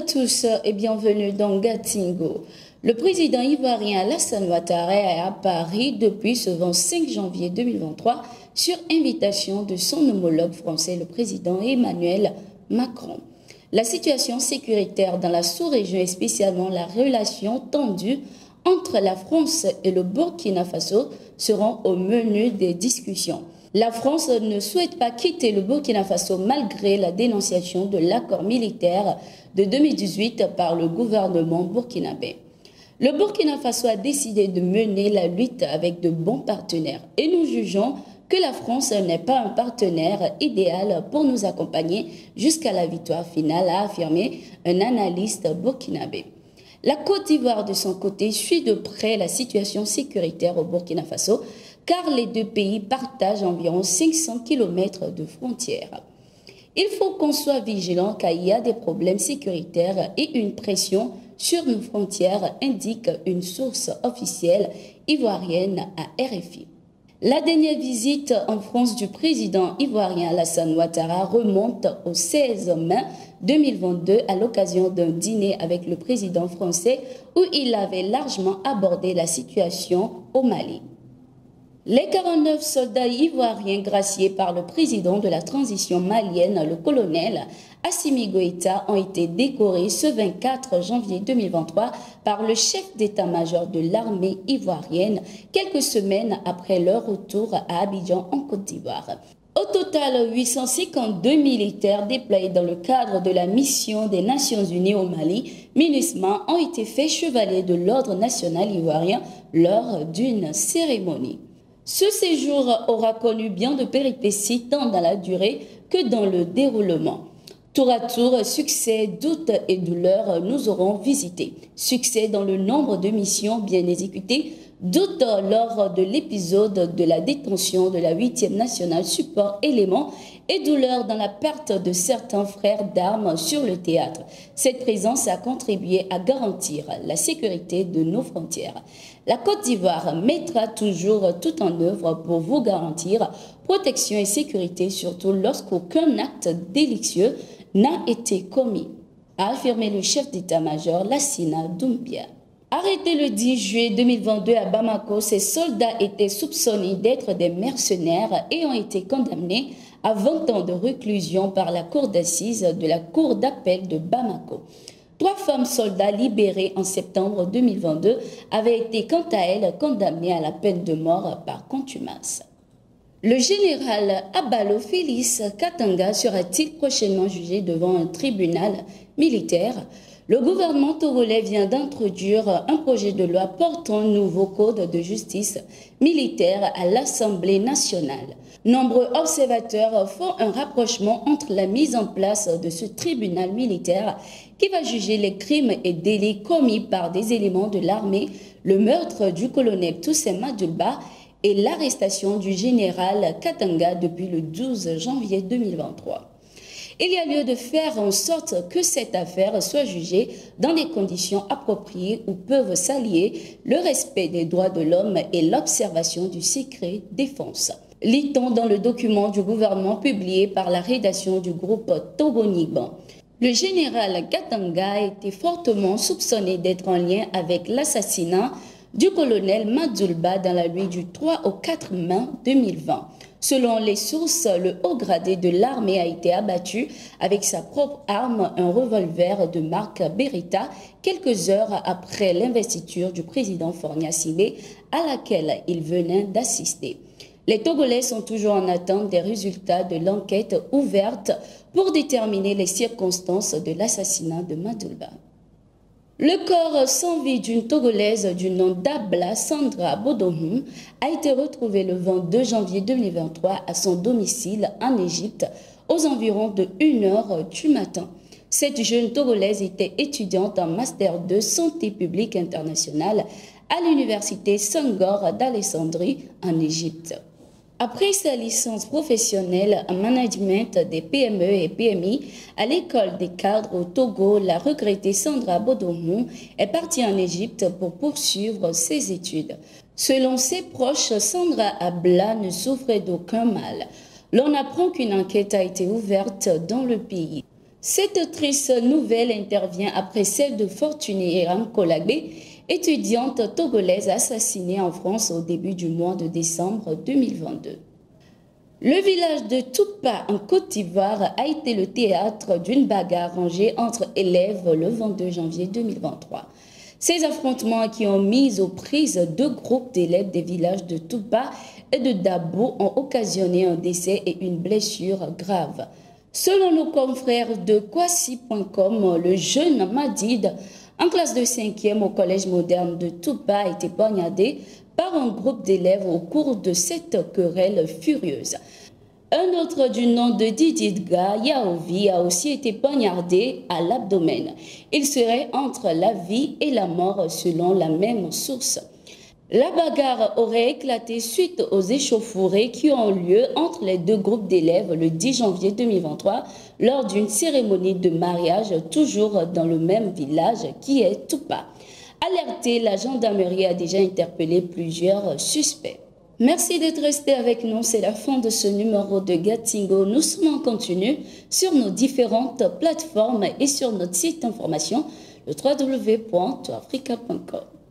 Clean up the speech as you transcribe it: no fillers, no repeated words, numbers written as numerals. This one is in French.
tous et bienvenue dans Gatingo. Le président ivoirien Alassane Ouattara est à Paris depuis ce 25 janvier 2023 sur invitation de son homologue français, le président Emmanuel Macron. La situation sécuritaire dans la sous-région et spécialement la relation tendue entre la France et le Burkina Faso seront au menu des discussions. La France ne souhaite pas quitter le Burkina Faso malgré la dénonciation de l'accord militaire de 2018 par le gouvernement burkinabé. Le Burkina Faso a décidé de mener la lutte avec de bons partenaires et nous jugeons que la France n'est pas un partenaire idéal pour nous accompagner jusqu'à la victoire finale, a affirmé un analyste burkinabé. La Côte d'Ivoire, de son côté, suit de près la situation sécuritaire au Burkina Faso, car les deux pays partagent environ 500 km de frontières. Il faut qu'on soit vigilant car il y a des problèmes sécuritaires et une pression sur nos frontières, indique une source officielle ivoirienne à RFI. La dernière visite en France du président ivoirien Alassane Ouattara remonte au 16 mai 2022 à l'occasion d'un dîner avec le président français où il avait largement abordé la situation au Mali. Les 49 soldats ivoiriens graciés par le président de la transition malienne, le colonel Assimi Goïta, ont été décorés ce 24 janvier 2023 par le chef d'état-major de l'armée ivoirienne, quelques semaines après leur retour à Abidjan en Côte d'Ivoire. Au total, 852 militaires déployés dans le cadre de la mission des Nations Unies au Mali, MINUSMA, ont été faits chevaliers de l'ordre national ivoirien lors d'une cérémonie. Ce séjour aura connu bien de péripéties tant dans la durée que dans le déroulement. Tour à tour, succès, doutes et douleurs nous aurons visité. Succès dans le nombre de missions bien exécutées, doutes lors de l'épisode de la détention de la 8e nationale support élément et douleurs dans la perte de certains frères d'armes sur le théâtre. Cette présence a contribué à garantir la sécurité de nos frontières. La Côte d'Ivoire mettra toujours tout en œuvre pour vous garantir protection et sécurité, surtout lorsqu'aucun acte délicieux n'a été commis, a affirmé le chef d'état-major Lassina Doumbia. Arrêtés le 10 juillet 2022 à Bamako, ces soldats étaient soupçonnés d'être des mercenaires et ont été condamnés à 20 ans de réclusion par la cour d'assises de la cour d'appel de Bamako. 3 femmes soldats libérées en septembre 2022 avaient été quant à elles condamnées à la peine de mort par contumace. Le général Abalo Félix Katanga sera-t-il prochainement jugé devant un tribunal militaire? Le gouvernement togolais vient d'introduire un projet de loi portant un nouveau code de justice militaire à l'Assemblée nationale. Nombreux observateurs font un rapprochement entre la mise en place de ce tribunal militaire qui va juger les crimes et délits commis par des éléments de l'armée, le meurtre du colonel Toussaint Madulba et l'arrestation du général Katanga depuis le 12 janvier 2023. Il y a lieu de faire en sorte que cette affaire soit jugée dans des conditions appropriées où peuvent s'allier le respect des droits de l'homme et l'observation du secret défense. Lit-on dans le document du gouvernement publié par la rédaction du groupe Togoniban. Le général Katanga a été fortement soupçonné d'être en lien avec l'assassinat du colonel Madulba dans la nuit du 3 au 4 mai 2020. Selon les sources, le haut gradé de l'armée a été abattu avec sa propre arme, un revolver de marque Beretta, quelques heures après l'investiture du président Faure Gnassingbé à laquelle il venait d'assister. Les Togolais sont toujours en attente des résultats de l'enquête ouverte pour déterminer les circonstances de l'assassinat de Madulba. Le corps sans vie d'une Togolaise du nom d'Abla Sandra Bodohum a été retrouvé le 22 janvier 2023 à son domicile en Égypte aux environs de 1h du matin. Cette jeune Togolaise était étudiante en Master 2 Santé publique internationale à l'université Senghor d'Alexandrie en Égypte. Après sa licence professionnelle en management des PME et PMI à l'école des cadres au Togo, la regrettée Sandra Bodohum est partie en Égypte pour poursuivre ses études. Selon ses proches, Sandra Abla ne souffrait d'aucun mal. L'on apprend qu'une enquête a été ouverte dans le pays. Cette triste nouvelle intervient après celle de Fortuné Eram Kolagbe, étudiante togolaise assassinée en France au début du mois de décembre 2022. Le village de Tupa en Côte d'Ivoire a été le théâtre d'une bagarre rangée entre élèves le 22 janvier 2023. Ces affrontements qui ont mis aux prises deux groupes d'élèves des villages de Tupa et de Dabo ont occasionné un décès et une blessure grave. Selon nos confrères de Kwasi.com, le jeune Madid, en classe de 5e au collège moderne de Tupa, a été poignardé par un groupe d'élèves au cours de cette querelle furieuse. Un autre du nom de Dididga Yaovi a aussi été poignardé à l'abdomen. Il serait entre la vie et la mort selon la même source. La bagarre aurait éclaté suite aux échauffourées qui ont lieu entre les deux groupes d'élèves le 10 janvier 2023 lors d'une cérémonie de mariage toujours dans le même village qui est Tupa. Alerté, la gendarmerie a déjà interpellé plusieurs suspects. Merci d'être resté avec nous, c'est la fin de ce numéro de Gatingo. Nous sommes en continu sur nos différentes plateformes et sur notre site d'information, le www.toafrica.com.